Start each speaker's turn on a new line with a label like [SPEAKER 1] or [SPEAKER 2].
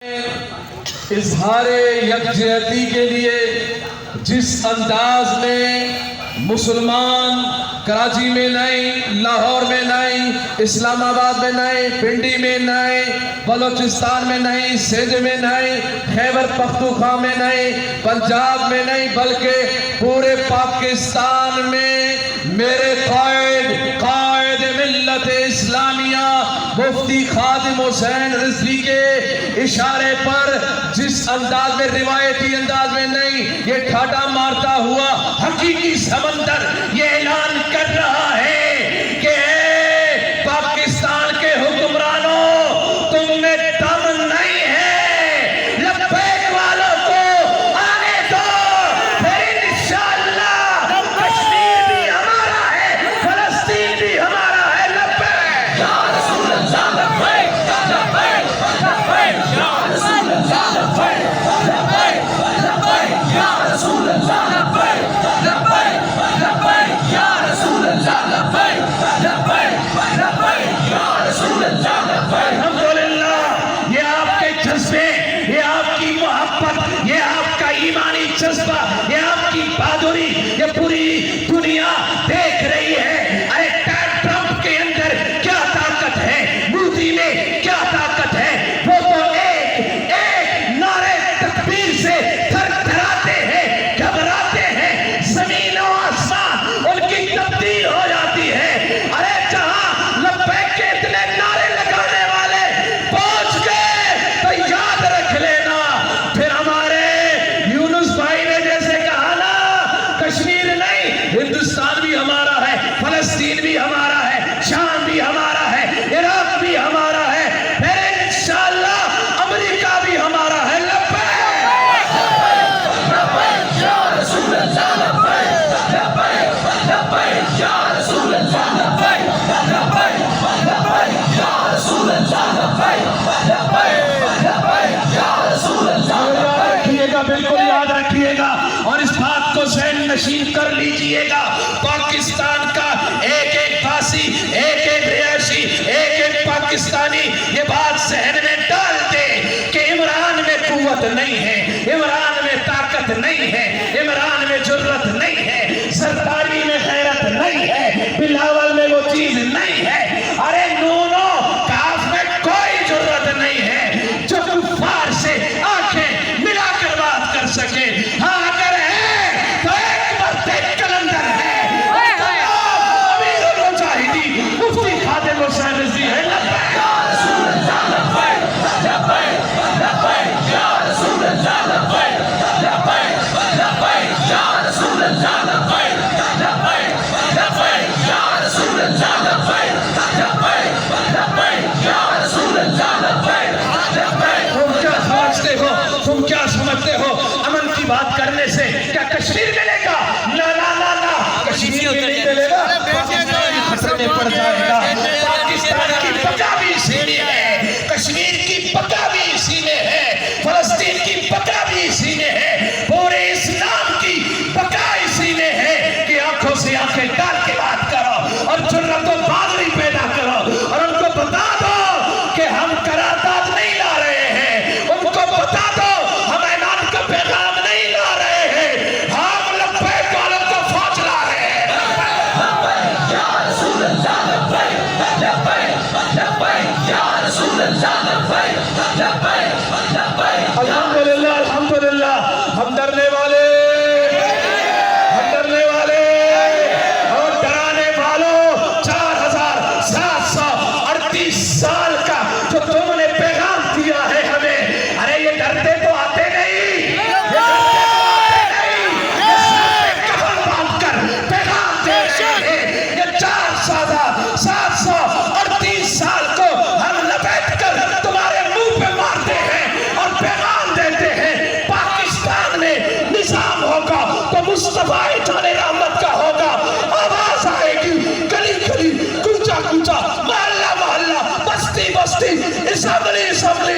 [SPEAKER 1] اظہار یکجہتی کے لیے جس انداز میں مسلمان کراچی میں نہیں، لاہور میں نہیں، اسلام آباد میں نہیں، پنڈی میں نہیں، بلوچستان میں نہیں، سندھ میں نہیں، خیبر پختونخوا میں نہیں، پنجاب میں نہیں، بلکہ پورے پاکستان میں میرے قائد ملت اسلامیہ مفتی خادم حسین رضوی کے اشارے پر جس انداز میں، روایتی انداز میں نہیں، یہ ٹھاٹا مارتا ہوا حقیقی سمندر یہ اعلان کر رہا ہے کہ اے پاکستان کے حکمرانوں، تم میں دم نہیں ہے، لبیک والوں کو آنے دو، پھر انشاءاللہ کشمیر بھی ہمارا ہے، فلسطین بھی ہمارا ہے، لبیک یا رسول اللہ، لبیک لبیک لبیک یا رسول اللہ، لبیک لبیک لبیک یا رسول اللہ، لبیک لبیک لبیک یا رسول اللہ، لبیک لبیک لبیک یا رسول اللہ، لبیک۔ الحمدللہ، یہ آپ کے جذبے، یہ آپ کی محبت، یہ آپ کا ایمانی جذبہ، یہ آپ کی بہادری، یہ پوری دنیا دیکھ رہی ہے۔ ارے ٹرمپ کے اندر کیا طاقت ہے، مودی میں کیا طاقت ہے، وہ تو ایک نعرے تکبیر سے تھر تھراتے ہیں، گھبراتے ہیں، زمین و آسمان ان کی تبدیل ہو جاتی ہے۔ ارے جہاں لبیک کے اتنے نعرے لگانے والے پہنچ گئے تو یاد رکھ لینا، پھر ہمارے یونس بھائی نے جیسے کہا نا، کشمیر نہیں، ہندوستان بھی ہمارا ہے، فلسطین بھی ہمارا ہے، شام بھی ہمارا ہے، عراق بھی ہمارا ہے، پھر انشاءاللہ امریکہ بھی ہمارا ہے۔ لبیک لبیک یا رسول اللہ، لبیک لبیک لبیک یا رسول اللہ، لبیک لبیک لبیک یا رسول اللہ، لبیک لبیک لبیک یا رسول اللہ۔ یاد رکھیے گا، بالکل یاد رکھیے گا، اور اس بات کو ذہن نشین کر لیجئے گا، پاکستان کا ایک ایک باسی، ایک ایک رہائشی، ایک ایک پاکستانی یہ بات ذہن میں ڈال دے کہ عمران میں قوت نہیں ہے، عمران میں طاقت نہیں ہے، عمران میں جرت نہیں ہے، سرداری میں غیرت نہیں ہے، بلاول میں وہ چیز نہیں ہے، ارے نونو کاف میں کوئی جرت نہیں ہے جو کفار سے آنکھیں ملا کر بات کر سکے۔ ہاں اگر ہے تو ایک مرتے کلندر ہے، امیر المجاہدین مفتی خادم حسین رضوی ہے۔ لبیک یا رسول اللہ، لبیک لبیک لبیک یا رسول اللہ، لبیک لبیک لبیک یا رسول اللہ، لبیک لبیک لبیک یا رسول اللہ، لبیک لبیک لبیک یا رسول اللہ، لبیک لبیک۔ تم کیا سمجھتے ہو، تم کیا سمجھتے ہو امن کی بات کرنے سے کیا کشمیر ملے گا؟ نا نا نا نا، کشمیر نہیں ملے گا، پاکستان خطرے میں پڑ جائے گا۔ پاکستان کی بقا بھی اسی میں ہے، کشمیر کی بقا بھی اسی میں ہے، فلسطین کی بقا بھی اسی میں ہے، پورے اسلام کی بقا اسی میں ہے کہ آنکھوں سے آنکھیں ڈال کے بات کرو اور جرت و بہادری پیدا کرو، اور ان کو بتا دو کہ ہم قرارداد نہیں لا رہے ہیں، ان کو بتا دو ہم اعلان کا پیغام نہیں لا رہے ہیں، ہم لبیک والوں کو فوج لا رہے ہیں۔ لبیک یا رسول اللہ، لبیک لبیک لبیک یا رسول اللہ، لبیک لبیک لبیک۔ الحمدللہ الحمدللہ، ہم ڈرنے والے، ہم ڈرنے والے اور ڈرانے والوں، 4738 سال کا جو تم نے پیغام دیا ہے ہمیں، ارے یہ ڈرتے تو آتے نہیں، یہ ڈرتے تو آتے نہیں، یہ سر پہ کفن باندھ کر پیغام دے رہے ہیں۔ یہ 738 سال کو ہم لپیٹ کر تمہارے منہ پہ مارتے ہیں اور پیغام دیتے ہیں، پاکستان میں نظام ہوگا تو مصطفیٰ جان رحمت کا ہوگا، آواز آئے گی گلی گلی، کوچہ کوچہ، محلہ محلہ، بستی بستی، اسمبلی اسمبلی،